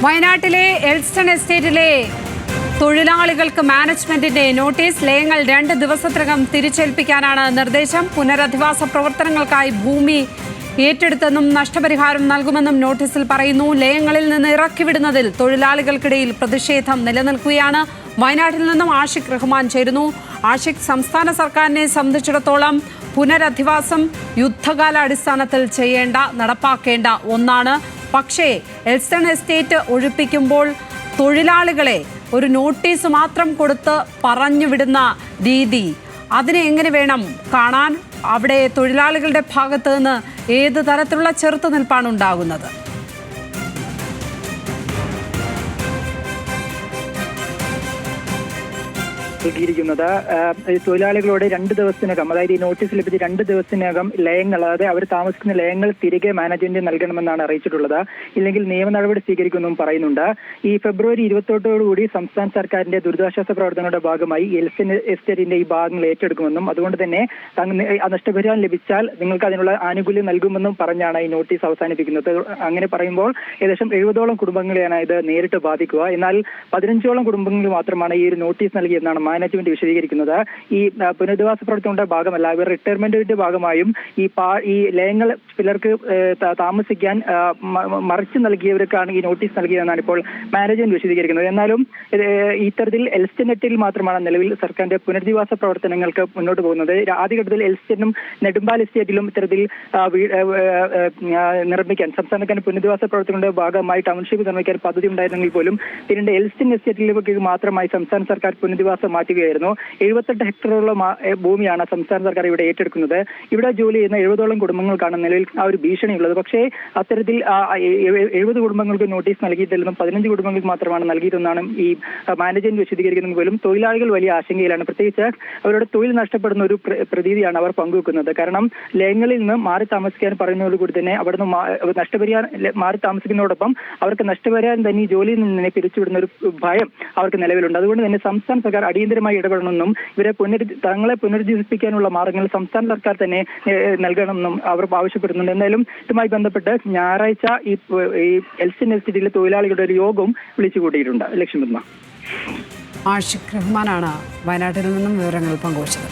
വയനാട്ടിലെ എൽസ്റ്റൺ എസ്റ്റേറ്റിലെ തൊഴിലാളികൾക്ക് മാനേജ്മെന്റിന്റെ നോട്ടീസ്. ലയങ്ങൾ 2 ദിവസത്തിനകം തിരിച്ചേൽപ്പിക്കാനാണ് നിർദ്ദേശം. പുനരധിവാസ പ്രവർത്തനങ്ങൾക്കായി ഭൂമി ഏറ്റെടുത്തെന്നും നഷ്ടപരിഹാരം നൽകുമെന്നും നോട്ടീസിൽ പറയുന്നു. ലയങ്ങളിൽ നിന്ന് ഇറക്കിവിടുന്നതിൽ തൊഴിലാളികൾക്കിടയിൽ പ്രതിഷേധം നിലനിൽക്കുകയാണ്. വയനാട്ടിൽ നിന്നും ആഷിഖ് റഹ്മാൻ ചേരുന്നു. ആഷിഖ്, സംസ്ഥാന സർക്കാരിനെ സംബന്ധിച്ചിടത്തോളം പുനരധിവാസം യുദ്ധകാലാടിസ്ഥാനത്തിൽ നടപ്പാക്കേണ്ട ഒന്നാണ്. പക്ഷേ എൽസ്റ്റൺ എസ്റ്റേറ്റ് ഒഴിപ്പിക്കുമ്പോൾ തൊഴിലാളികളെ ഒരു നോട്ടീസ് മാത്രം കൊടുത്ത് പറഞ്ഞുവിടുന്ന രീതി, അതിനെ എങ്ങനെ വേണം കാണാൻ? അവിടെ തൊഴിലാളികളുടെ ഭാഗത്ത് നിന്ന് ഏത് തരത്തിലുള്ള ചെറുത്തുനിൽപ്പാണ് ഉണ്ടാകുന്നത്? നൽകിയിരിക്കുന്നത് തൊഴിലാളികളോട് 2 ദിവസത്തിനകം, അതായത് ഈ നോട്ടീസ് ലഭിച്ച 2 ദിവസത്തിനകം ലയങ്ങൾ, അതായത് അവർ താമസിക്കുന്ന ലയങ്ങൾ തിരികെ മാനേജ്മെന്റ് നൽകണമെന്നാണ് അറിയിച്ചിട്ടുള്ളത്. ഇല്ലെങ്കിൽ നിയമ നടപടി സ്വീകരിക്കുമെന്നും പറയുന്നുണ്ട്. ഈ ഫെബ്രുവരി 28 സംസ്ഥാന സർക്കാരിന്റെ ദുരിതാശ്വാസ പ്രവർത്തനങ്ങളുടെ ഭാഗമായി എൽസ്റ്റൺ എസ്റ്റേറ്റിന്റെ ഈ ഭാഗങ്ങൾ ഏറ്റെടുക്കുമെന്നും അതുകൊണ്ട് തന്നെ നഷ്ടപരിഹാരം ലഭിച്ചാൽ നിങ്ങൾക്ക് അതിനുള്ള ആനുകൂല്യം നൽകുമെന്നും പറഞ്ഞാണ് ഈ നോട്ടീസ് അവസാനിപ്പിക്കുന്നത്. അങ്ങനെ പറയുമ്പോൾ ഏകദേശം 70ഓളം കുടുംബങ്ങളെയാണ് ഇത് നേരിട്ട് ബാധിക്കുക. എന്നാൽ 15ഓളം കുടുംബങ്ങളിൽ മാത്രമാണ് ഈ ഒരു നോട്ടീസ് നൽകിയെന്നാണ് മാനേജ്മെന്റ് വിശദീകരിക്കുന്നത്. ഈ പുനരധിവാസ പ്രവർത്തനങ്ങളുടെ ഭാഗമല്ല, ഇവർ റിട്ടയർമെന്റിന്റെ ഭാഗമായും ഈ ലയങ്ങൾ ചിലർക്ക് താമസിക്കാൻ മറിച്ച് നൽകിയവർക്കാണ് ഈ നോട്ടീസ് നൽകിയതെന്നാണ് ഇപ്പോൾ മാനേജ്മെന്റ് വിശദീകരിക്കുന്നത്. എന്നാലും ഇത്തരത്തിൽ എൽസ്റ്റനെറ്റിൽ മാത്രമാണ് നിലവിൽ സർക്കാരിന്റെ പുനരധിവാസ പ്രവർത്തനങ്ങൾക്ക് മുന്നോട്ട് പോകുന്നത്. ആദ്യഘട്ടത്തിൽ എൽസ്റ്റനും നെടുമ്പാൽ എസ്റ്റേറ്റിലും ഇത്തരത്തിൽ നിർമ്മിക്കാൻ സംസ്ഥാനത്തിന്റെ പുനരധിവാസ പ്രവർത്തനങ്ങളുടെ ഭാഗമായി ടൗൺഷിപ്പ് നിർമ്മിക്കാൻ പദ്ധതി ഉണ്ടായിരുന്നെങ്കിൽ പോലും പിന്നീട് എൽസ്റ്റൺ എസ്റ്റേറ്റിലേക്ക് മാത്രമായി സംസ്ഥാന സർക്കാർ പുനരധിവാസം മാറ്റുകയായിരുന്നു. 78 ഹെക്ടറോളം ഭൂമിയാണ് സംസ്ഥാന സർക്കാർ ഇവിടെ ഏറ്റെടുക്കുന്നത്. ഇവിടെ ജോലി ചെയ്യുന്ന 70ഓളം കുടുംബങ്ങൾക്കാണ് നിലവിൽ ആ ഒരു ഭീഷണിയുള്ളത്. പക്ഷേ അത്തരത്തിൽ 70 കുടുംബങ്ങൾക്ക് നോട്ടീസ് നൽകിയിട്ടില്ലെന്നും 15 കുടുംബങ്ങൾക്ക് മാത്രമാണ് നൽകിയതെന്നാണ് ഈ മാനേജ്മെന്റ് വിശദീകരിക്കുന്നത്. പോലും തൊഴിലാളികൾ വലിയ ആശങ്കയിലാണ്. പ്രത്യേകിച്ച് അവരുടെ തൊഴിൽ നഷ്ടപ്പെടുന്ന ഒരു പ്രതീതിയാണ് അവർ പങ്കുവെക്കുന്നത്. കാരണം ലയങ്ങളിൽ നിന്ന് മാറി താമസിക്കാൻ പറയുന്നതോടുകൂടി തന്നെ അവിടുന്ന് നഷ്ടപരിഹാരം മാറി താമസിക്കുന്നതോടൊപ്പം അവർക്ക് നഷ്ടപരിഹാരം തന്നെ ഈ ജോലിയിൽ നിന്ന് തന്നെ പിരിച്ചുവിടുന്ന ഒരു ഭയം അവർക്ക് നിലവിലുണ്ട്. അതുകൊണ്ട് തന്നെ സംസ്ഥാന സർക്കാർ അടിയന്തരമായി ഇടപെടണമെന്നും ഇവരെ തങ്ങളെ പുനരുജ്ജീവിപ്പിക്കാനുള്ള മാർഗങ്ങൾ സംസ്ഥാന സർക്കാർ തന്നെ നൽകണമെന്നും അവർ ആവശ്യപ്പെടുന്നുണ്ട്. എന്തായാലും ഇതുമായി ബന്ധപ്പെട്ട് ഞായറാഴ്ച ഈ എൽസ്റ്റൺ എസ്റ്റേറ്റിലെ തൊഴിലാളികളുടെ ഒരു യോഗവും വിളിച്ചുകൂട്ടിയിട്ടുണ്ട്. ലക്ഷ്മിപത്മ. ആഷിഖ് റഹ്മാനാണ് വയനാട്ടിൽ നിന്നും വിവരങ്ങൾ പങ്കുവച്ചത്.